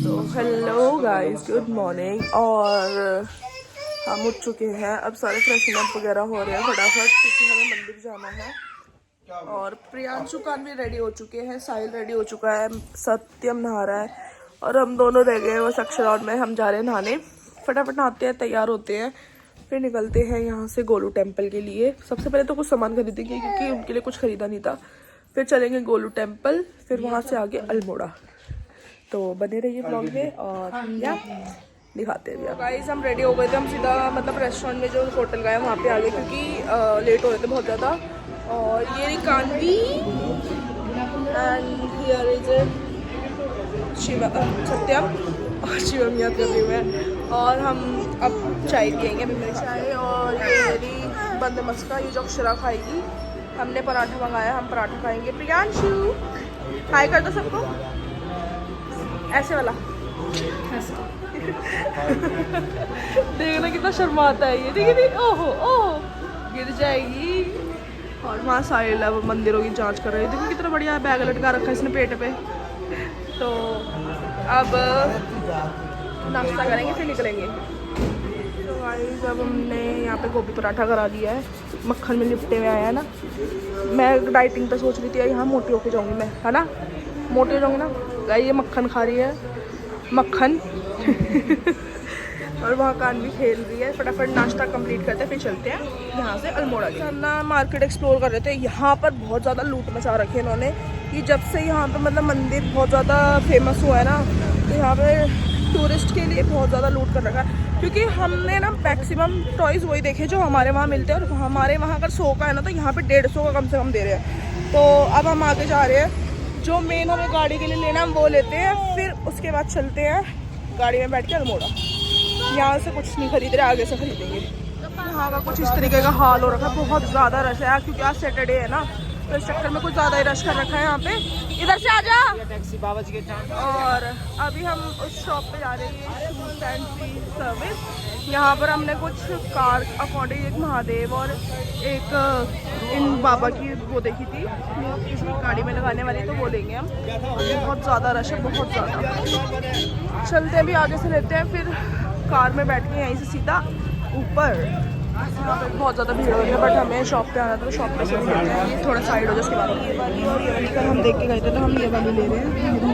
तो hello guys, good morning. और हम उठ चुके हैं, अब सारे फ्रेशन अप वगैरह हो रहे हैं फटाफट, क्योंकि हमें मंदिर जाना है। और प्रियांशु कान भी रेडी हो चुके हैं, साहिल रेडी हो चुका है, सत्यम नहा रहा है और हम दोनों रह गए बस अक्षरा में। हम जा रहे हैं नहाने, फटाफट नहाते हैं, तैयार होते हैं, फिर निकलते हैं यहाँ से गोलू टेम्पल के लिए। सबसे पहले तो कुछ सामान खरीदेंगे क्योंकि उनके लिए कुछ खरीदा नहीं था, फिर चलेंगे गोलू टेम्पल, फिर वहाँ से आगे अल्मोड़ा। तो बने रहिए ब्लॉग में और या दिखाते हैं। गाइस हम रेडी हो गए थे, हम सीधा मतलब रेस्टोरेंट में जो होटल गए वहाँ पे आ गए क्योंकि लेट हो रहे थे बहुत ज़्यादा। और ये रही कान्वी एंड हियर इज शिवा सत्यम और शिवम याद कर रही हूँ मैं। और हम अब चाय पियेंगे, अभी मेरी चाय। और ये रही बंद मस्का, ये जो अक्षरा खाएगी। हमने पराठा मंगाया, हम पराठा खाएंगे। प्रियांशु हाय कर दो सबको, ऐसे वाला देखना कितना शर्माता है ये, देखिए ओहो ओहो गिर जाएगी। और वहाँ सारे लोग मंदिरों की जांच कर रहे हैं, देखो कितना बढ़िया बैग लटका रखा है इसने पेट पे। तो अब नाश्ता करेंगे फिर निकलेंगे। तो भाई जब हमने यहाँ पे गोभी पराठा करा दिया है, मक्खन में लिपटे हुए आया है ना। मैं डाइटिंग पे सोच रही थी यहाँ मोटी होके जाऊँगी मैं, है ना, मोटी हो जाऊँगी ना। गाइस ये मक्खन खा रही है, मक्खन और वहाँ कान भी खेल रही है। फटाफट नाश्ता कंप्लीट करते हैं, फिर चलते हैं यहाँ से अल्मोड़ा के। हम ना मार्केट एक्सप्लोर कर रहे थे, यहाँ पर बहुत ज़्यादा लूट मचा रखी है इन्होंने। कि जब से यहाँ पे मतलब मंदिर बहुत ज़्यादा फेमस हुआ है ना, तो यहाँ पे टूरिस्ट के लिए बहुत ज़्यादा लूट कर रखा है। क्योंकि हमने ना मैक्सिमम टॉयज़ वही देखे जो हमारे वहाँ मिलते हैं, और हमारे वहाँ अगर 100 का है ना तो यहाँ पे 150 का कम से कम दे रहे हैं। तो अब हम आगे जा रहे हैं, जो मेन हमें गाड़ी के लिए लेना हम वो लेते हैं, फिर उसके बाद चलते हैं गाड़ी में बैठ के अल्मोड़ा। यहाँ से कुछ नहीं खरीद रहे, आगे से खरीदेंगे। यहाँ का कुछ इस तरीके का हाल हो रखा है, बहुत ज़्यादा रश है क्योंकि आज सैटरडे है ना, तो इस चक्कर में कुछ ज़्यादा ही रश कर रखा है यहाँ पे। इधर से आजा। और अभी हम उस शॉप पे जा रहे हैं, शूज एंड फ्री सर्विस। यहाँ पर हमने कुछ कार अकॉर्डिंग, एक महादेव और एक इन बाबा की वो देखी थी गाड़ी में लगाने वाली, तो वो लेंगे हम। बहुत ज़्यादा रश है, बहुत ज़्यादा। चलते हैं, भी आगे से लेते हैं, फिर कार में बैठ के यहीं से सीधा ऊपर। यहाँ पे बहुत ज़्यादा भीड़ हो रही है, बट हमें शॉप पे आना था तो शॉप पे से लेते हैं। ये थोड़ा साइड हो जाए उसके बाद ये वाली और ये वाली कल हम देख के गए थे, तो हम ये वाली ले रहे हैं,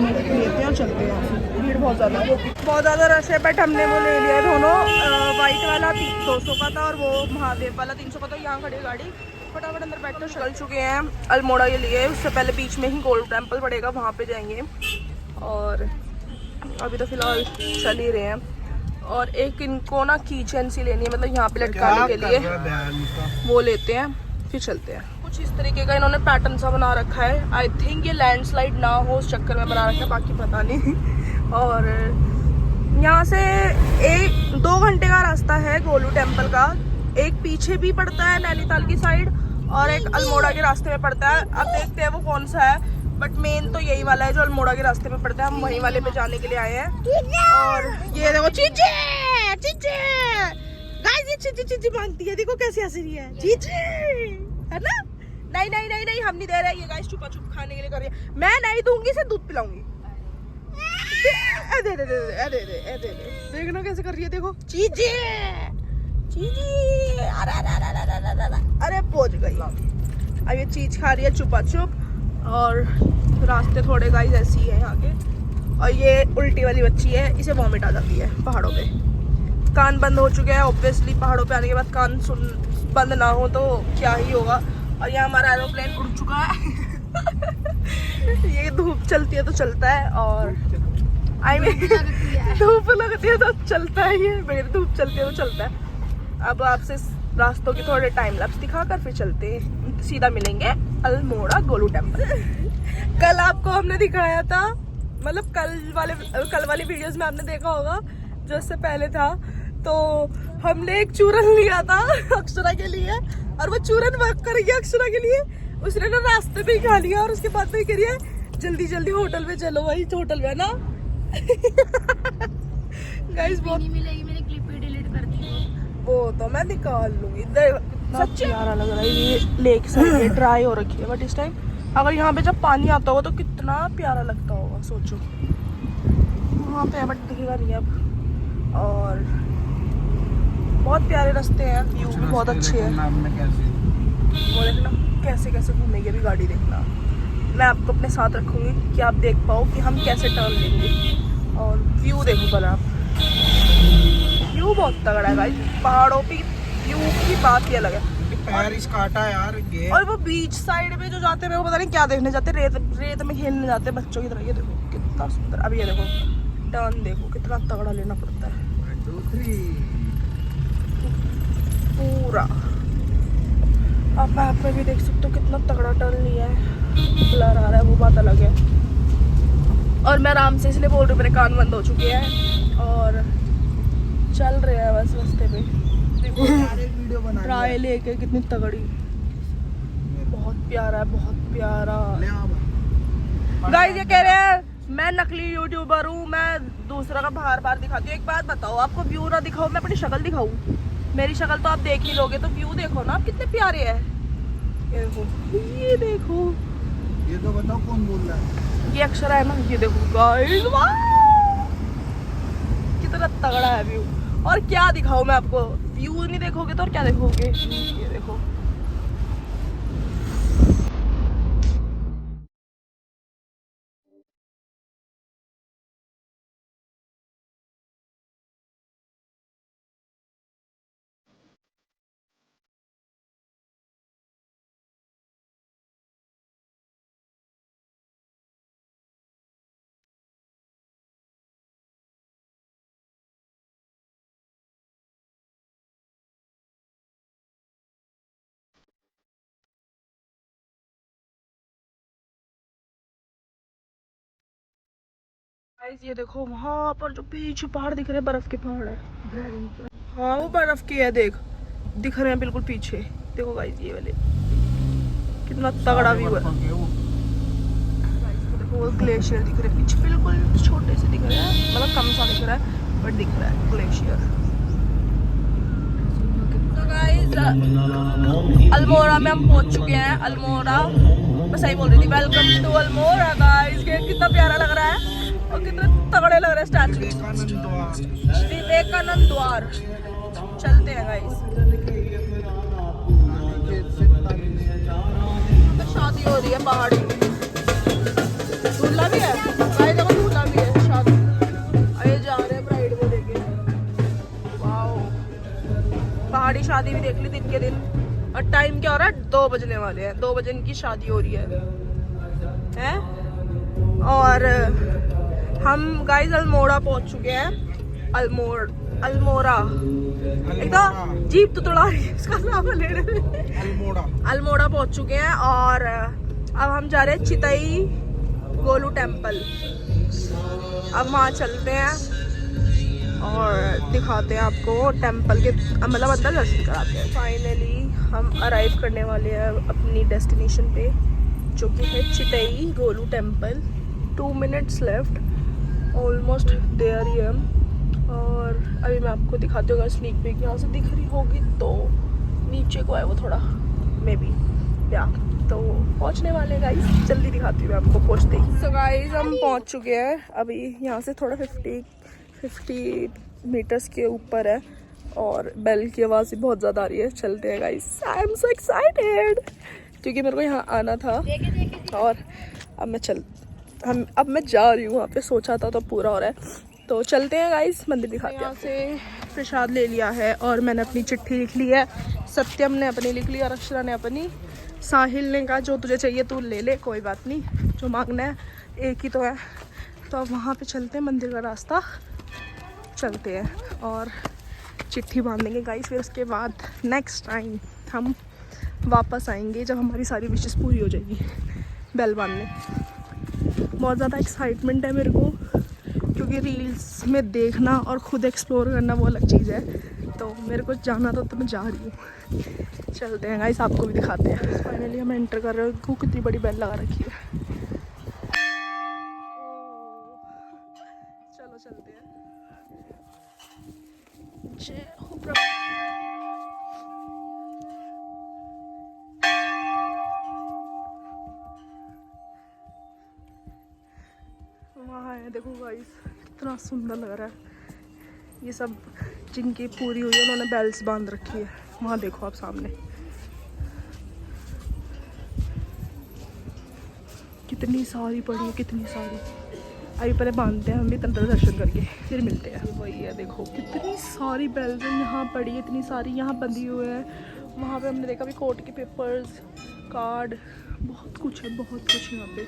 लेते हैं और चलते हैं। भीड़ बहुत ज़्यादा रश है, बट हमने वो ले लिया है दोनों। वाइट वाला 200 का था और वो महादेव वाला 300 का था। यहाँ खड़ी गाड़ी, फटाफट अंदर बैठते चल चुके हैं अल्मोड़ा के लिए। उससे पहले बीच में ही गोल्ड टेम्पल पड़ेगा, वहाँ पे जाएंगे। और अभी तो फिलहाल चल ही रहे हैं। और एक इनको ना कीचेन सी लेनी है, मतलब यहाँ पे लटकाने के लिए, वो लेते हैं फिर चलते हैं। कुछ इस तरीके का इन्होंने पैटर्न सा बना रखा है। आई थिंक ये लैंडस्लाइड ना हो उस चक्कर में बना रखा है, बाकी पता नहीं। और यहाँ से 1-2 घंटे का रास्ता है गोलू टेम्पल का। एक पीछे भी पड़ता है नैनीताल की साइड, और एक अल्मोड़ा के रास्ते में पड़ता है। अब देखते हैं वो कौन सा है, बट मेन तो यही वाला है जो अल्मोड़ा के रास्ते में पड़ता है। हम वहीं वाले पे जाने के लिए आए हैं। और ये देखो चीचे चीचे, गाइस ये चीचे चीचे मांगती है, देखो कैसी हंस रही है चीचे, है ना। नहीं नहीं नहीं नहीं, हम नहीं दे रहे, ये गाइस छुपा छुप खाने के लिए कर रही है। मैं नहीं दूंगी, सिर्फ दूध पिलाऊंगी। दे दे दे दे दे दे दे, देखना कैसे कर रही है, देखो चीचे चीचे। अरे पहुंच गई। अब ये चीज खा रही है छुपा छुप। और रास्ते थोड़े गाइस ऐसी है यहाँ के। और ये उल्टी वाली बच्ची है, इसे वॉमिट आ जाती है पहाड़ों पे। कान बंद हो चुके हैं ऑब्वियसली, पहाड़ों पे आने के बाद कान बंद ना हो तो क्या ही होगा। और यहाँ हमारा एरोप्लेन उड़ चुका है। ये धूप चलती है तो चलता है, और आई मीन धूप लगती है तो चलता है, ये मेरी धूप चलती है तो चलता है। अब आपसे रास्तों की थोड़े टाइम लैप्स दिखाकर फिर चलते हैं, सीधा मिलेंगे अल्मोड़ा गोलू टेम्पल। कल आपको हमने दिखाया था, मतलब कल वाली वीडियोस में आपने देखा होगा जो इससे पहले था, तो हमने एक चूरन लिया था अक्षरा के लिए, और वो चूरन वर्क कर रही है अक्षरा के लिए। उसने ना रास्ते में ही खा लिया, और उसके बाद में कह रही है जल्दी जल्दी होटल में चलो। भाई होटल में ना गाइस बहुत मिलेगी, मैंने क्लिप ही डिलीट कर दी। वो तो मैं निकाल लूंगी। सच्ची प्यारा लग रहा है ये लेक साइड, ड्राई हो रखी है बट इस टाइम अगर यहाँ पे जब पानी आता होगा तो कितना प्यारा लगता होगा, सोचो। वहाँ पे बट दिखेगा नहीं अब। और बहुत प्यारे रास्ते हैं, व्यू भी बहुत अच्छे हैं। वो देखना कैसे कैसे घूमेगी अभी गाड़ी, देखना। मैं आपको अपने साथ रखूँगी कि आप देख पाओ कि हम कैसे टर्न लेंगे। और व्यू देखो पर आप, व्यू बहुत तगड़ा है गाइस। पहाड़ों पे व्यू की बात ही अलग है। पैर इस काटा यार ये। और वो बीच साइड में जो जाते हैं वो पता नहीं क्या देखने जाते हैं, रेत में खेलने जाते हैं बच्चों की तरह। ये देखो कितना सुंदर। अब ये देखो टर्न देखो कितना तगड़ा लेना पड़ता है पूरा। आप मैप में भी देख सकते हो कितना तगड़ा टर्न लिया है। ब्लर आ रहा है वो बात अलग है। और मैं आराम से इसलिए बोल रही हूँ, मेरे कान बंद हो चुके हैं और चल रहे हैं बस रास्ते पे। देखो वीडियो बना ट्राई लेके कितनी तगड़ी, बहुत प्यारा है, बहुत प्यारा। गाइस ये कह रहे हैं मैं नकली यूट्यूबर हूँ, मैं दूसरा का बार बार दिखाती हूँ। एक बात बताओ, आपको व्यू ना दिखाओ, मैं अपनी शक्ल दिखाऊँ? मेरी शक्ल तो आप देख ही लोगे, तो व्यू देखो ना आप कितने प्यारे हैं। ये देखो, ये देखो, ये तो बताओ कौन बोल रहा है? ये अक्षर है ना, ये देखो गाइस, वाह कितना तगड़ा है व्यू। और क्या दिखाऊं मैं आपको, व्यू नहीं देखोगे तो और क्या देखोगे। ये देखो गाइस, ये देखो वहां पर जो पीछे पहाड़ दिख रहे हैं, बर्फ के पहाड़ है। हाँ वो बर्फ के है, देख दिख रहे हैं बिल्कुल पीछे। देखो गाइस ये वाले कितना तगड़ा व्यू है। देखो वो ग्लेशियर दिख रहे हैं पीछे, बिल्कुल छोटे से दिख रहे हैं, मतलब कम सा दिख रहा है बट दिख रहा है ग्लेशियर। तो गाइस अल्मोड़ा में हम पहुंच चुके हैं। अल्मोड़ा, मैं सही बोल रही थी, वेलकम टू अल्मोड़ा गाइस। कितना प्यारा लग रहा है और कितने तगड़े लग रहे हैं स्टैचू। विवेकानंद द्वार चलते हैं गाइस। तो शादी हो रही है पहाड़ी में, झूला भी है गाइस, देखो झूला भी है, शादी। अरे जा रहे हैं ब्राइड को देखे। वाओ, पहाड़ी शादी भी देख ली दिन के दिन। और टाइम क्या हो रहा है, 2 बजने वाले हैं, 2 बजे इनकी शादी हो रही है? और हम गाइस अल्मोड़ा पहुंच चुके हैं। अल्मोड़ा एकदम जीप तो तोड़ा रही है, उसका नाम ले रहे हैं। अल्मोड़ा पहुंच चुके हैं और अब हम जा रहे हैं चितई गोलू टेम्पल। अब वहाँ चलते हैं और दिखाते हैं आपको टेम्पल के, मतलब अंदर दर्शन कराते हैं। फाइनली हम अराइव करने वाले हैं अपनी डेस्टिनेशन पे, जो कि है Chitai Golu temple. 2 minutes left, almost there ही हम। और अभी मैं आपको दिखाती हूँ, अगर स्नीक पीक यहाँ से दिख रही होगी तो नीचे को है वो थोड़ा, मे बी या तो पहुँचने वाले हैं गाइस। जल्दी दिखाती हूँ मैं आपको पहुँचते ही। सो गाइस हम पहुँच चुके हैं। अभी यहाँ से थोड़ा 50 मीटर्स के ऊपर है और बेल की आवाज़ भी बहुत ज़्यादा आ रही है। चलते हैं guys, I am so excited क्योंकि मेरे को यहाँ आना था। और अब मैं जा रही हूँ वहाँ पे, सोचा था तो पूरा हो रहा है। तो चलते हैं गाइस, मंदिर दिखाते हैं। यहाँ से प्रसाद ले लिया है और मैंने अपनी चिट्ठी लिख ली है। सत्यम ने अपनी लिख ली और अक्षरा ने अपनी। साहिल ने कहा जो तुझे चाहिए तू ले ले, कोई बात नहीं, जो मांगना है एक ही तो है। तो अब वहाँ पे चलते हैं, मंदिर का रास्ता चलते हैं और चिट्ठी बांध देंगे गाइस। फिर उसके बाद नेक्स्ट टाइम हम वापस आएंगे जब हमारी सारी विशेस पूरी हो जाएगी बेल बांधने। बहुत ज़्यादा एक्साइटमेंट है मेरे को, क्योंकि रील्स में देखना और ख़ुद एक्सप्लोर करना वो अलग चीज़ है। तो मेरे को जाना था तो मैं जा रही हूँ। चलते हैं गाइस, आपको भी दिखाते हैं। फाइनली हम एंटर कर रहे हैं। कितनी बड़ी बेल लगा रखी है। चलो चलते हैं। जय हो प्रभु। वहाँ है देखो गाइस, कितना सुंदर लग रहा है। ये सब जिनकी पूरी हुई है उन्होंने बेल्स बांध रखी है। वहाँ देखो आप सामने कितनी सारी पड़ी है, कितनी सारी। अभी पहले बांधते हैं हम भी, तंत्र दर्शन करके फिर मिलते हैं। वही है देखो, कितनी सारी बेल्स यहाँ पड़ी है, इतनी सारी यहाँ बंधी हुई है। वहाँ पे हमने देखा भी कोर्ट के पेपर्स, कार्ड, बहुत कुछ है, बहुत कुछ यहाँ पे।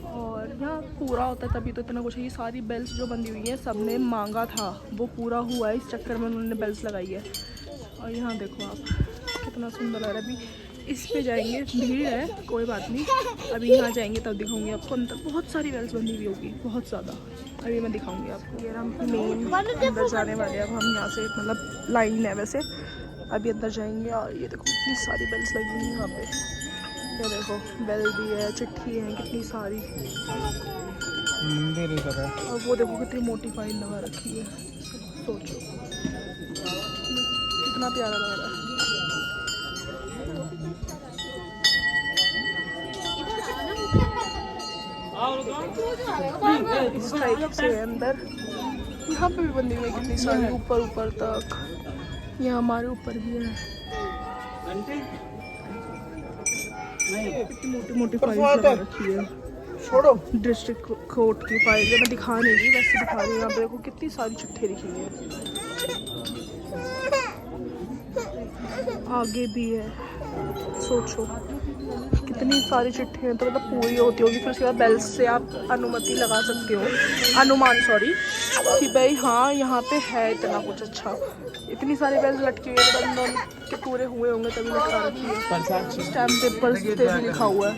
और यहाँ पूरा होता है तभी तो इतना कुछ है। ये सारी बेल्स जो बंधी हुई हैं सबने मांगा था, वो पूरा हुआ है, इस चक्कर में उन्होंने बेल्स लगाई है। और यहाँ देखो आप, कितना सुंदर लग रहा है। अभी इस पे जाएंगे, भीड़ है कोई बात नहीं, अभी यहाँ जाएंगे तब दिखाऊंगी आपको। अंदर बहुत सारी बेल्स बंधी हुई होगी, बहुत ज़्यादा, अभी मैं दिखाऊंगी आपको। ये हम मेन अंदर जाने वाले हैं अब हम यहाँ से, मतलब लाइन है वैसे। अभी अंदर जाएंगे और ये देखो कितनी सारी बेल्स लगी हुई हैं यहाँ पे। ये देखो बेल भी है, चिट्ठी है, कितनी सारी। और वो देखो कितनी मोटी फाइल लगा रखी है, सोचो कितना प्यारा लग रहा है। इस टाइप से अंदर यहाँ पे भी बंदी हुई है कितनी सारी, ऊपर ऊपर तक। यहाँ हमारे ऊपर भी है, कितनी मोटी मोटी फाइल लगा रखी है। छोड़ो, डिस्ट्रिक्ट कोर्ट की फाइल है, मैं दिखा नहीं रही, वैसे दिखा रही हूँ। यहाँ पे देखो कितनी सारी चिट्ठी लिखी हुई है, आगे भी है। सोचो कितनी सारी चिट्ठी हैं, तो मतलब पूरी होती होगी। फिर उसके बाद बेल्स से आप अनुमति लगा सकते हो, अनुमान सॉरी, कि भाई हाँ यहाँ पे है इतना कुछ। अच्छा, इतनी सारी बेल्स लटकी हुई है, मतलब के पूरे हुए होंगे तभी लटका रखी है। स्टैम्प पेपर पे भी लिखा हुआ है,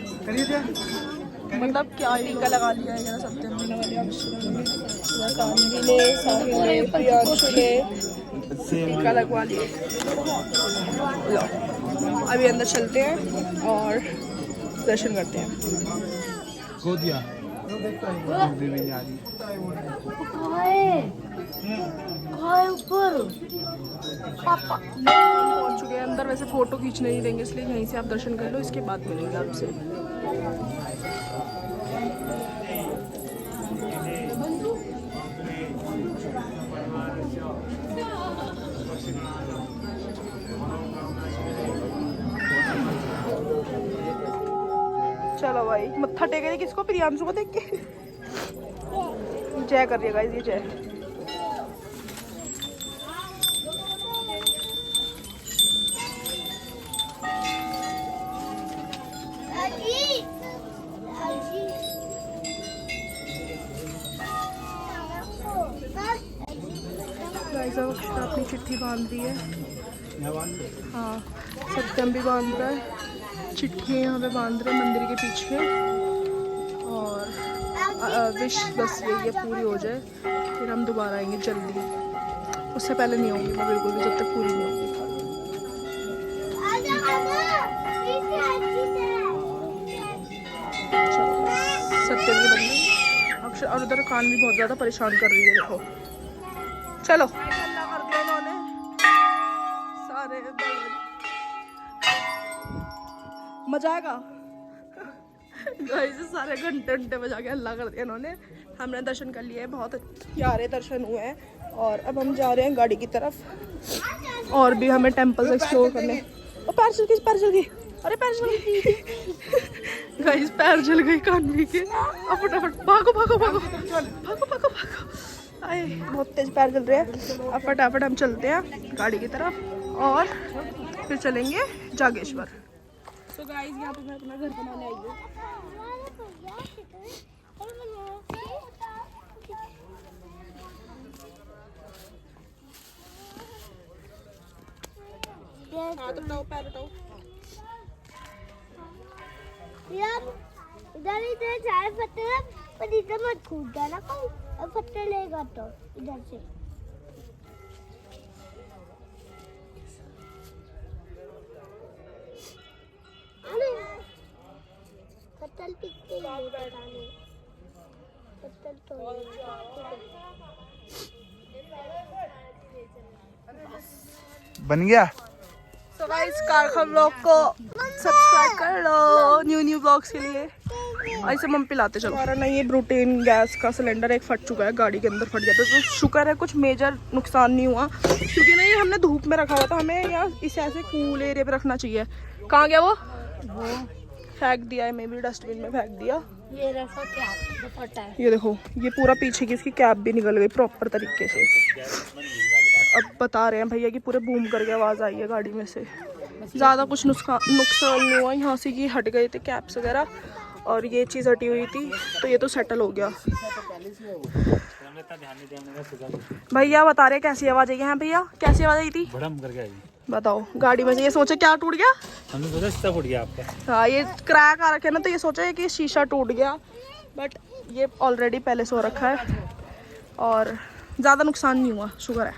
मतलब क्या टीका लगा लिया है। सत्यम ने लगा लिया, कान्वी ने, साहिल ने, प्रियांशु ने टीका लगवा लिए। लो अभी अंदर चलते हैं और दर्शन करते हैं। पहुंच चुके हैं अंदर, वैसे फोटो खींचने नहीं देंगे इसलिए यहीं से आप दर्शन कर लो, इसके बाद मिलेंगे आपसे। चलो भाई, मत्था टेक रही किसको? प्रियांशु को देख के जय कर रही है गाइस, ये जय। गाइस अपनी चिट्ठी बांध दी है। हाँ, सत्यम भी बांध रहा है, चिट्ठियाँ यहाँ पे बांध रहे हैं मंदिर के पीछे। और विश बस यही है, पूरी हो जाए फिर हम दोबारा आएंगे जल्दी। उससे पहले नहीं होंगी मैं बिल्कुल भी, जब तक पूरी नहीं होगी। सत्यम की बंदी अक्षर, और उधर कान भी बहुत ज़्यादा परेशान कर रही है, देखो। चलो अल्लाह कर दिया इन्होंने सारे, मजा आएगा गाइस। सारे घंटे घंटे बजा के अल्लाह कर दिया इन्होंने। हमने दर्शन कर लिए, बहुत प्यारे दर्शन हुए हैं। और अब हम जा रहे हैं गाड़ी की तरफ, और भी हमें टेम्पल्स एक्सप्लोर करने। और पैर चल गई, पैर चल गई, अरे पैर चल गई गाइस, पैर चल गई कान्वी के। अब फटाफट भागो भागो भागो भागो भागो भागो, आए बहुत तेज पैर चल रहे हैं। अब फटाफट हम चलते हैं गाड़ी की तरफ और फिर चलेंगे जागेश्वर। तो गाइस यहाँ पे मैं अपना घर बनाने आई हूँ। हाँ तो उठाओ, पैर उठाओ। यार इधर इधर चार पत्थर है, पर इधर मत कूद जाना, कोई अब पत्थर लेगा तो इधर से। पत्थर पिटते ही बताने, पत्थर तो बन गया। So guys, कारखान ब्लॉग को सब्सक्राइब कर लो न्यू ब्लॉग्स के लिए। ऐसे मम पिलाते चलो। हमारा ना ये ब्रूटेन गैस का सिलेंडर एक फट चुका है, गाड़ी के अंदर फट गया था, तो शुक्र है कुछ मेजर नुकसान नहीं हुआ, क्योंकि ना ये हमने धूप में रखा हुआ था, हमें यहाँ इसे ऐसे कूल एरिया पे रखना चाहिए। कहाँ गया वो फेंक दिया है, मे बी डस्टबिन में फेंक दिया। ये रखो क्या फटा है। ये देखो ये पूरा पीछे की इसकी कैप भी निकल गई प्रॉपर तरीके से। अब बता रहे हैं भैया कि पूरे बूम करके आवाज़ आई है गाड़ी में से। ज़्यादा कुछ नुकसान नहीं हुआ, यहाँ से ये हट गए थे कैप्स वगैरह और ये चीज़ हटी हुई थी, तो ये तो सेटल हो गया। भैया बता रहे कैसी आवाज़ आई है। भैया कैसी आवाज़ आई थी बताओ। गाड़ी में से ये सोचे क्या टूट गया, हमने सोचा शीशा फूट गया आपका। हाँ ये क्रैक आ रखे है ना, तो ये सोचा कि शीशा टूट गया, बट ये ऑलरेडी पहले से हो रखा है और ज़्यादा नुकसान नहीं हुआ, शुक्र है।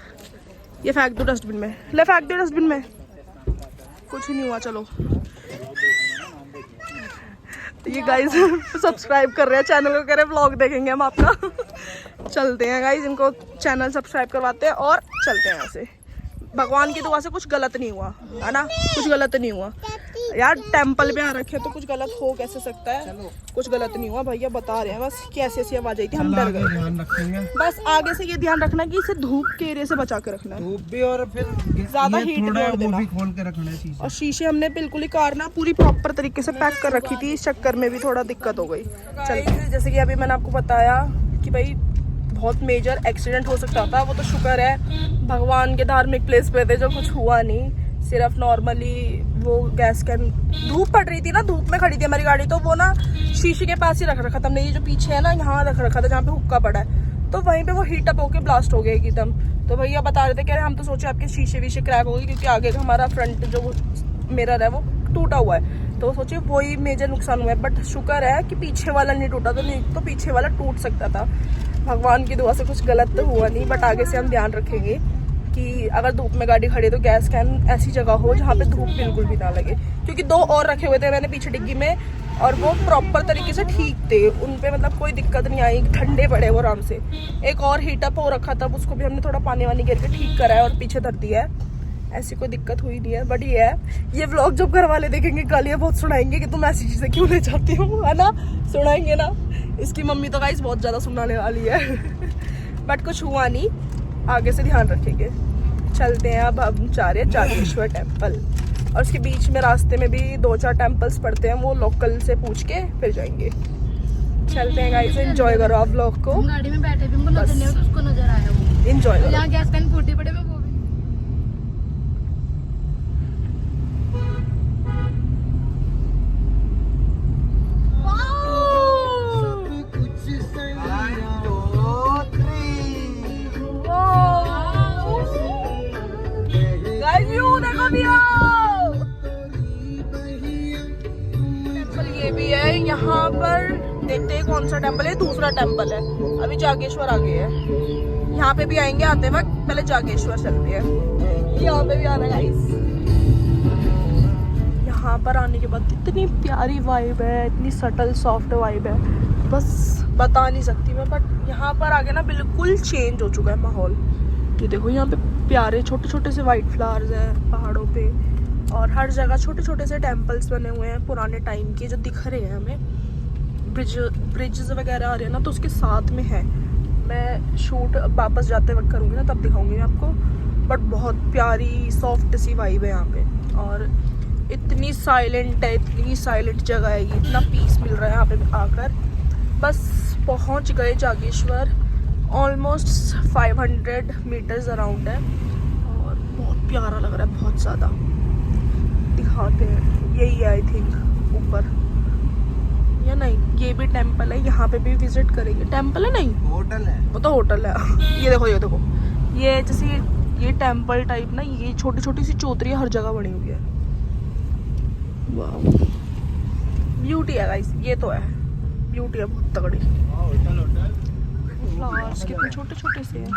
ये फेंक दो डस्टबिन में, ले फेंक दो डस्टबिन में, कुछ नहीं हुआ। चलो ये गाइस सब्सक्राइब कर रहे हैं चैनल को, कह रहे हैं व्लॉग देखेंगे हम आपका। चलते हैं गाइस, इनको चैनल सब्सक्राइब करवाते हैं और चलते हैं यहाँ से। भगवान की दुआ से कुछ गलत नहीं हुआ है ना, कुछ गलत नहीं हुआ यार। टेंपल में आ रखे तो कुछ गलत हो कैसे सकता है, कुछ गलत नहीं हुआ। भैया बता रहे हैं बस कैसी ऐसी आवाज आई थी, हम डर गए। बस आगे से ये ध्यान रखना कि इसे धूप के एरिया से बचा के रखना है, धूप भी और फिर ज्यादा हीट नहीं होने देना। खोल के रखना है। और शीशे हमने बिल्कुल ही कार ना पूरी प्रॉपर तरीके से पैक कर रखी थी, इस चक्कर में भी थोड़ा दिक्कत हो गई। चल जैसे कि अभी मैंने आपको बताया कि भाई बहुत मेजर एक्सीडेंट हो सकता था, वो तो शुक्र है भगवान के धार्मिक प्लेस पे थे जो कुछ हुआ नहीं। सिर्फ नॉर्मली वो गैस कैन, धूप पड़ रही थी ना, धूप में खड़ी थी हमारी गाड़ी, तो वो ना शीशे के पास ही रख रखा था हमने। ये जो पीछे है ना यहाँ रख रखा था जहाँ पे हुक्का पड़ा है, तो वहीं पे वो हीट अप होके ब्लास्ट हो गया एकदम। तो भैया बता रहे थे, कह रहे हम तो सोचे आपके शीशे वीशे क्रैक हो गए, क्योंकि आगे का हमारा फ्रंट जो मिरर है वो टूटा हुआ है, तो सोचिए वही मेजर नुकसान हुआ है। बट शुक्र है कि पीछे वाला नहीं टूटा, तो नहीं तो पीछे वाला टूट सकता था। भगवान की दुआ से कुछ गलत तो हुआ नहीं, बट आगे से हम ध्यान रखेंगे कि अगर धूप में गाड़ी खड़ी तो गैस कैन ऐसी जगह हो जहाँ पे धूप बिल्कुल भी ना लगे, क्योंकि 2 और रखे हुए थे मैंने पीछे डिग्गी में और वो प्रॉपर तरीके से ठीक थे, उन पे मतलब कोई दिक्कत नहीं आई, ठंडे पड़े वो आराम से। एक और हीटअप हो रखा था, उसको भी हमने थोड़ा पानी वानी गिर के ठीक करा है और पीछे धर दिया है, ऐसी कोई दिक्कत हुई नहीं है। बट ये है, ये व्लॉग जब घर वाले देखेंगे गालियाँ बहुत सुनाएंगे कि तुम ऐसी चीज़ें क्यों ले जाती हो, है ना, सुनाएंगे ना। इसकी मम्मी तो गाइस बहुत ज़्यादा सुनाने वाली है। बट कुछ हुआ नहीं, आगे से ध्यान रखेंगे। चलते हैं अब हम जा रहे हैं जागेश्वर टेम्पल, और उसके बीच में रास्ते में भी 2-4 टेम्पल्स पड़ते हैं, वो लोकल से पूछ के फिर जाएंगे। चलते हैं गाइस, एंजॉय करो आप व्लॉग को। हम गाड़ी में बैठे भी हमको नजर नहीं आया, तो उसको नजर आया वो एंजॉय करो। यहाँ गैस कैन फूटी पड़े में वो भी। टेम्पल ये भी है, यहाँ पर देखते हैं कौन सा टेम्पल है, दूसरा टेम्पल है। अभी जागेश्वर आ गए हैं, यहाँ पे भी आएंगे आते वक्त, पहले जागेश्वर चलते हैं। यहाँ पे भी आना गाइस। यहाँ पर आने के बाद इतनी प्यारी वाइब है, इतनी सटल सॉफ्ट वाइब है, बस बता नहीं सकती मैं। बट यहाँ पर आगे ना बिल्कुल चेंज हो चुका है माहौल। ये देखो यहाँ पे प्यारे छोटे छोटे से वाइट फ्लावर्स हैं पहाड़ों पे, और हर जगह छोटे छोटे से टेम्पल्स बने हुए हैं पुराने टाइम के जो दिख रहे हैं हमें। ब्रिजेस वगैरह आ रहे हैं ना, तो उसके साथ में है। मैं शूट वापस जाते वक्त करूँगी ना, तब दिखाऊंगी मैं आपको। बट बहुत प्यारी सॉफ्ट सी वाइब है यहाँ पे, और इतनी साइलेंट है, इतनी साइलेंट जगह है ये, इतना पीस मिल रहा है यहाँ पे आकर। बस पहुँच गए जागेश्वर, ऑलमोस्ट 500 मीटर्स अराउंड है, और बहुत प्यारा लग रहा है, बहुत ज़्यादा। दिखाते हैं, यही है आई थिंक ऊपर, या नहीं ये भी टेम्पल है, यहाँ पे भी विजिट करेंगे। टेम्पल है नहीं, होटल है, वो तो होटल है। ये देखो ये देखो, ये जैसे ये टेम्पल टाइप ना, ये छोटी छोटी सी चौतरी हर जगह बनी हुई है। वाह ब्यूटी है गाइस, ये तो है ब्यूटी है बहुत तगड़ी। फ्लावर्स कितने छोटे छोटे से हैं।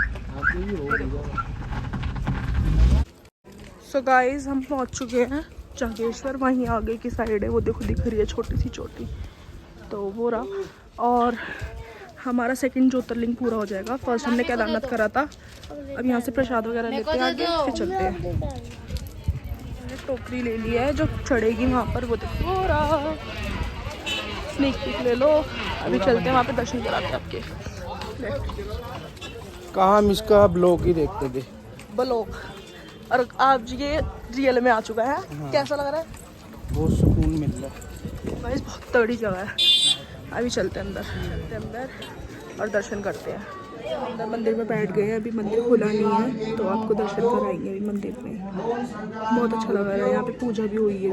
सो गाइस हम पहुंच चुके हैं जागेश्वर, वहीं आगे की साइड है वो देखो दिख रही है छोटी सी चोटी, तो वो रहा। और हमारा सेकंड ज्योतिर्लिंग पूरा हो जाएगा। फर्स्ट हमने केदारनाथ करा था, अब यहाँ से प्रसाद वगैरह लेते हैं आगे, फिर चलते हैं। मैंने टोकरी ले ली है, जो चढ़ेगी वहाँ पर वो देखो, वो रहा। स्नीक पिक ले लो। अभी चलते हैं वहाँ पे दर्शन कराते हैं आपके। कहाँ हम इसका ब्लॉग ही देखते थे। ब्लॉग, और आज ये रियल में आ चुका है। कैसा लग रहा है? बहुत सुकून मिल रहा है। गाइस बहुत तगड़ी जगह है। अभी चलते हैं अंदर और दर्शन करते हैं। अंदर मंदिर में बैठ गए हैं, अभी मंदिर खुला नहीं है तो आपको दर्शन कराएंगे अभी मंदिर में। बहुत अच्छा लग रहा है, यहाँ पे पूजा भी हुई है।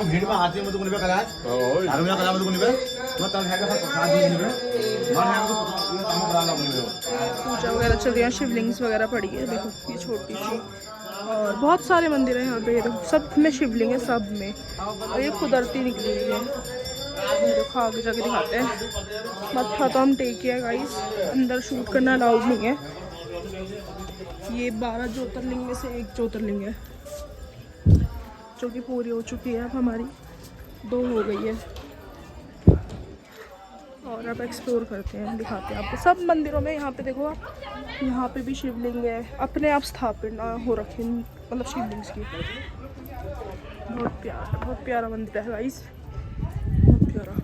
भीड़ में हाथी में तो कोनी पे कलाश आरो में कला में तो कोनी पे तो तल है का प्रसाद दी नहीं पे मन है तो काम करा ला कोनी पे पूजा वगैरह चल रही है, शिवलिंग्स वगैरह पड़ी है। देखो ये छोटी सी, और बहुत सारे मंदिर हैं यहाँ पे। देखो सब में शिवलिंग है, सब में। और ये कुदरती निकली हुई है। देखो आगे जाके दिखाते हैं। मत्था तो हम टेके है गाइस, अंदर शूट करना अलाउड नहीं है। ये 12 ज्योतिर्लिंग में से एक ज्योतिर्लिंग है जो कि पूरी हो चुकी है। अब हमारी 2 हो गई है। और अब एक्सप्लोर करते हैं, दिखाते हैं आपको सब मंदिरों में। यहाँ पे देखो आप, यहाँ पे भी शिवलिंग है, अपने आप स्थापित हो रखे मतलब शिवलिंग्स की। बहुत प्यारा मंदिर है गाइस, बहुत प्यारा।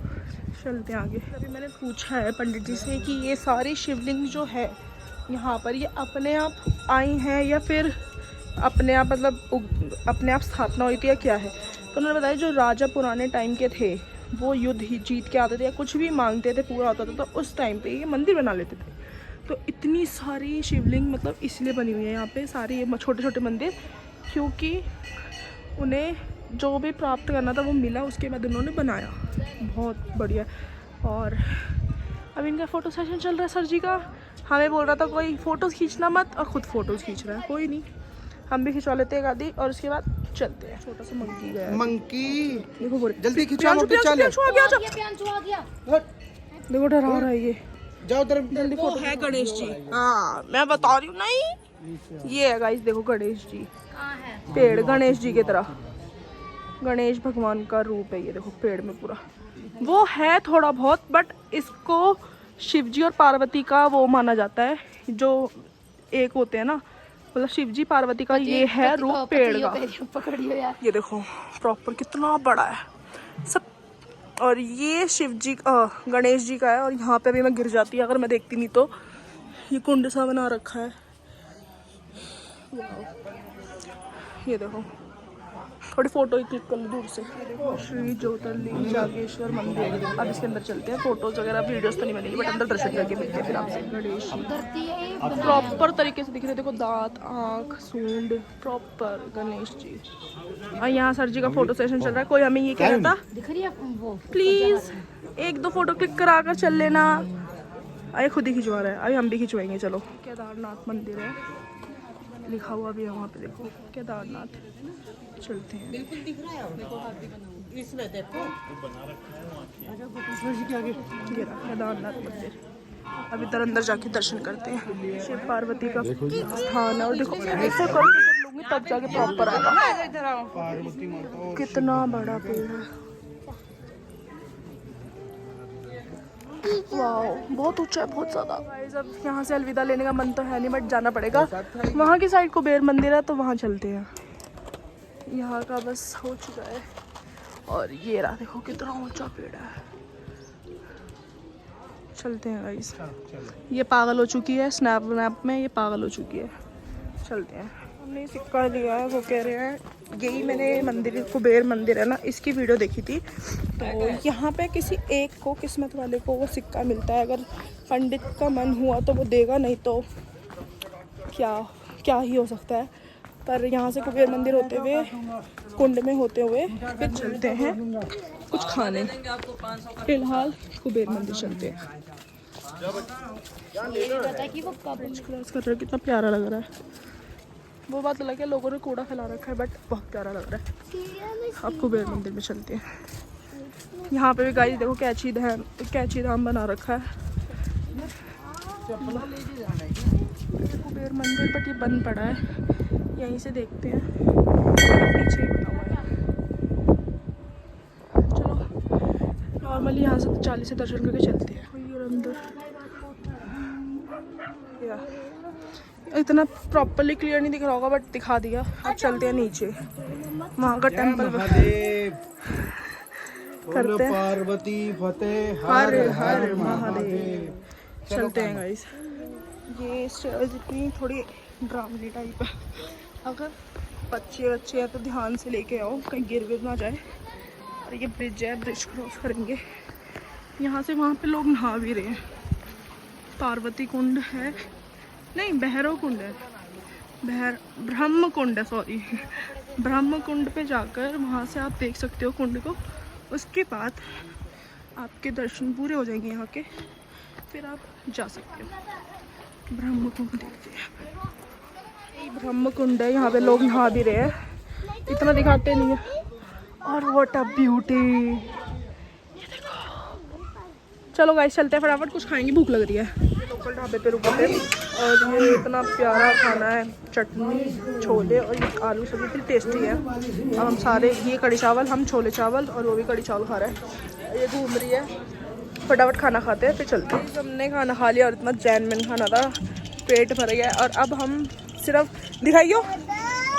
चलते हैं आगे। अभी मैंने पूछा है पंडित जी से कि ये सारी शिवलिंग जो है यहाँ पर, ये अपने आप आई हैं या फिर अपने आप मतलब अपने आप स्थापना हुई थी या क्या है। तो उन्होंने बताया जो राजा पुराने टाइम के थे वो युद्ध ही जीत के आते थे या कुछ भी मांगते थे पूरा होता था, तो उस टाइम पे ये मंदिर बना लेते थे। तो इतनी सारी शिवलिंग मतलब इसलिए बनी हुई है यहाँ पे सारी ये छोटे छोटे मंदिर, क्योंकि उन्हें जो भी प्राप्त करना था वो मिला, उसके बाद उन्होंने बनाया। बहुत बढ़िया। और अब इनका फ़ोटो सेशन चल रहा है सर जी का। हमें बोल रहा था कोई फ़ोटोज़ खींचना मत, और ख़ुद फ़ोटोज़ खींच रहा है। कोई नहीं, हम भी खिंचवा लेते हैं एक आधी और उसके बाद चलते हैं। छोटा सा मंकी गया है। मंकी देखो बोल जल्दी खिंचवा लो, चलो देखो डरा रहा है ये। जाओ उधर जल्दी फोटो है गणेश जी। हाँ मैं बता रही हूँ। नहीं ये है गाइस, देखो गणेश जी, पेड़ गणेश जी की तरह। गणेश भगवान का रूप है ये, देखो पेड़ में पूरा वो है थोड़ा बहुत, बट इसको शिव जी और पार्वती का वो माना जाता है, जो एक होते हैं ना, मतलब शिव जी पार्वती का ये है रूप पेड़ का। ये देखो प्रॉपर कितना बड़ा है सब। और ये शिव जी गणेश जी का है। और यहाँ पे भी मैं गिर जाती है अगर मैं देखती नहीं तो। ये कुंड सा बना रखा है। ये देखो थोड़ी फोटो ही क्लिक कर लो दूर से। ये देखो श्री ज्योतिर्लिंग जागेश्वर मंदिर। अब इसके अंदर चलते हैं। फोटोज वगैरह वीडियोस तो नहीं बनेगी, बट अंदर दर्शन करके मिलते हैं फिर आपसे। गणेश प्रॉपर तरीके से दिख रहे, देखो दांत, आँख, सूंड, प्रॉपर गणेश जी। और यहाँ सर जी का फोटो सेशन चल रहा है। कोई हमें ये कह रहा था प्लीज 1-2 फोटो क्लिक करा कर चल लेना। अरे खुद ही खिंचवा रहा है, अभी हम भी खिंचवाएंगे। चलो केदारनाथ मंदिर है, लिखा हुआ भी है वहाँ पे, देखो केदारनाथ। चलते हैं। बिल्कुल दिख रहा है, देखो इसमें देखो केदारनाथ मंदिर। अब इधर अंदर जाके दर्शन करते हैं। शिव पार्वती का स्थान है। और देखो ऐसे करके जब लूंगी तब जाके प्रॉपर आएगा। कितना बड़ा पेड़ है, वाओ बहुत ऊंचा है, बहुत ज्यादा। अब यहाँ से अलविदा लेने का मन तो है नहीं, बट जाना पड़ेगा। वहाँ की साइड कुबेर मंदिर है तो वहाँ चलते हैं। यहाँ का बस हो चुका है। और ये रहा, देखो कितना ऊंचा पेड़ है। चलते हैं गाइस। ये पागल हो चुकी है, स्नैप में ये पागल हो चुकी है। चलते हैं। हमने सिक्का लिया है, वो कह रहे हैं यही मैंने मंदिर कुबेर मंदिर है ना, इसकी वीडियो देखी थी। तो यहाँ पे किसी एक को, किस्मत वाले को वो सिक्का मिलता है। अगर पंडित का मन हुआ तो वो देगा, नहीं तो क्या ही हो सकता है। पर यहाँ से कुबेर मंदिर होते हुए, कुंड में होते हुए फिर चलते हैं कुछ खाने। फिलहाल कुबेर मंदिर चलते हैं। क्रॉस कर रहा है, कितना प्यारा लग रहा है। वो बात अलग है, लोगों ने कूड़ा फैला रखा है, बट बहुत प्यारा लग रहा है। अब कुबेर मंदिर में चलते हैं। यहाँ पे भी गाइस देखो कैची धाम बना रखा है कुबेर मंदिर, बट ये बंद पड़ा है। यहीं से देखते हैं, पीछे ही बना हुआ है। चलो नॉर्मली यहाँ से 40 से दर्शन करके चलते हैं। और अंदर इतना प्रॉपरली क्लियर नहीं दिख रहा होगा बट दिखा दिया। अब चलते हैं नीचे, वहाँ का टेम्पल महादेव करते हैं। पार्वती फतेह हर हर महादेव। चलते हैं गाइस। ये स्टेयर्स इतनी थोड़ी ड्रामनी टाइप है, अगर बच्चे हैं तो ध्यान से लेके आओ, कहीं गिर ना जाए। और ये ब्रिज है, ब्रिज क्रॉस करेंगे। यहाँ से वहाँ पे लोग नहा भी रहे हैं। पार्वती कुंड है, नहीं भैरव कुंड है, ब्रह्म कुंड है, सॉरी ब्रह्म कुंड पे जाकर वहाँ से आप देख सकते हो कुंड को। उसके बाद आपके दर्शन पूरे हो जाएंगे यहाँ के, फिर आप जा सकते हो। ब्रह्म कुंड देखते हैं, ब्रह्म कुंड है, यहाँ पे लोग नहा भी रहे हैं, इतना दिखाते नहीं है। और व्हाट अ ब्यूटी, ये देखो। चलो गाइस चलते हैं, फटाफट कुछ खाएंगे, भूख लग रही है। लोकल ढाबे पे रुके थे और ये इतना प्यारा खाना है, चटनी, छोले और ये आलू सब्जी इतनी टेस्टी है। अब हम सारे, ये कढ़ी चावल, हम छोले चावल और वो भी कढ़ी चावल खा रहे हैं। ये घूम रही है, फटाफट खाना खाते हैं फिर चलते हैं। हमने खाना खा लिया और इतना जैनमैन खाना था, पेट भर गया। और अब हम सिर्फ दिखाइयो,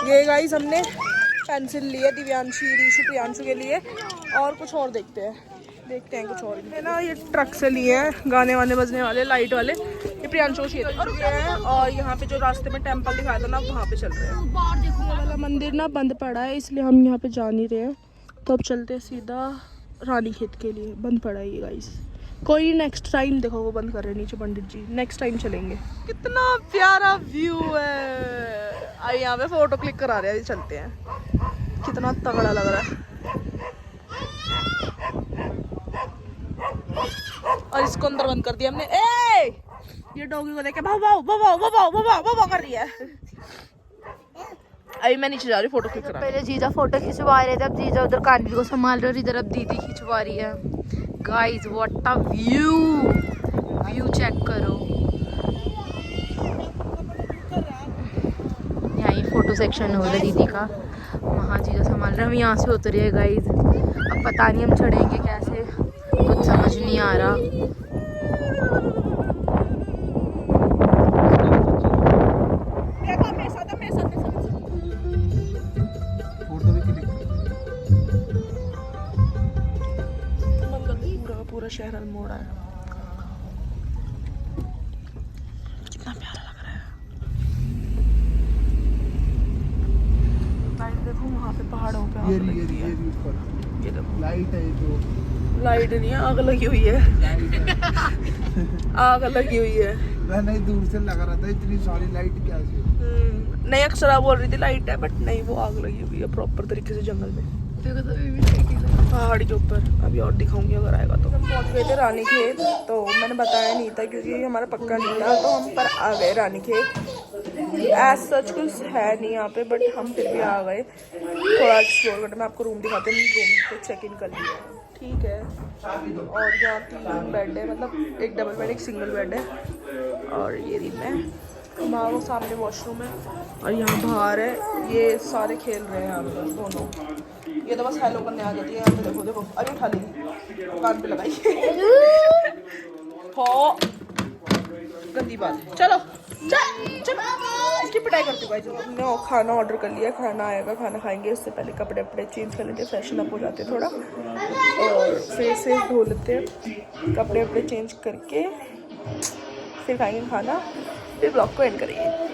ये गाइस हमने पेंसिल लिए दिव्यांशी, रीशु, प्रियांशु के लिए, और कुछ और देखते हैं कुछ और है ना। ये ट्रक से लिए हैं गाने वाने बजने वाले, लाइट वाले, ये प्रियांशु को चाहिए और ये हैं। और यहाँ पे जो रास्ते में टेंपल दिखाया था ना, वहाँ पे चल रहे हैं। ये वाला मंदिर ना बंद पड़ा है, इसलिए हम यहाँ पे जा नहीं रहे हैं। तो अब चलते हैं सीधा रानीखेत के लिए, बंद पड़ा है ये गाइस। कोई नेक्स्ट टाइम, देखो वो बंद कर रहे हैं नीचे पंडित जी, नेक्स्ट टाइम चलेंगे। कितना प्यारा व्यू है। आई यहाँ पे फोटो क्लिक करा रहे हैं, चलते हैं। कितना तगड़ा लग रहा है। और इसको अंदर बंद कर दिया हमने। ए ये डॉगी को देख के भाव भाव भाव भाव भाव भाव भाव कर रही है। अभी मैं नीचे जा रही हूँ फोटो क्लिक करा। पहले जीजा फोटो खिंचवा रहे थे, अब जीजा उधर कानवी को संभाल रहे और इधर अब दीदी खिंचवा रही है। Guys what a view check करो। यहाँ ये फोटो सेक्शन हो रहा है दीदी का, वहाँ जीजा संभाल रहे। हम यहाँ से उतरे हैं गाइस, अब पता नहीं हम चढ़ेंगे कैसे, कुछ समझ नहीं आ रहा। पूरा शहर अल्मोड़ा है, कितना प्यारा लग रहा है। लाइट देखो वहाँ पे पहाड़ों पे आग लगी है। ये देखो लाइट है, जो लाइट नहीं है, आग लगी हुई है। आग लगी हुई है। मैं नहीं, दूर से लगा रहा था इतनी सारी लाइट क्या से। नहीं अक्षरा बोल रही थी लाइट है, बट नहीं, वो आग लगी हुई है प्रॉपर तरीके से जंगल में, पहाड़ी के ऊपर। अभी और दिखाऊंगी अगर आएगा तो। हम पहुंच गए थे रानीखेत, तो मैंने बताया नहीं था क्योंकि हमारा पक्का नहीं था, तो हम पर आ गए रानीखेत। एज सच कुछ है नहीं यहाँ पे, बट हम फिर भी आ गए थोड़ा एक्सप्लोर करने। मैं आपको रूम दिखाती हूँ, रूम पे चेक इन कर लिया, ठीक है। और यहाँ 3 बेड है, मतलब एक डबल बेड, एक सिंगल बेड है। और ये रूम है, वहाँ वो सामने वॉशरूम है, और यहाँ बाहर है। ये सारे खेल रहे हैं यहाँ पे दोनों। ये तो बस हेलो करने आ जाती है यहाँ पे। देखो देखो, अरे उठा ली, कान पे लगाई। हो गंदी बात है। चलो चल इसकी पिटाई करती हूँ। हमने खाना ऑर्डर कर लिया, खाना आएगा, खाना खाएंगे। उससे पहले कपड़े वपड़े चेंज कर लेते, फ्रेशन अप हो जाते थोड़ा, और फेस वेस धो लेते, कपड़े वपड़े चेंज करके फिर खाएंगे खाना, फिर ब्लॉग को एंड करेंगे।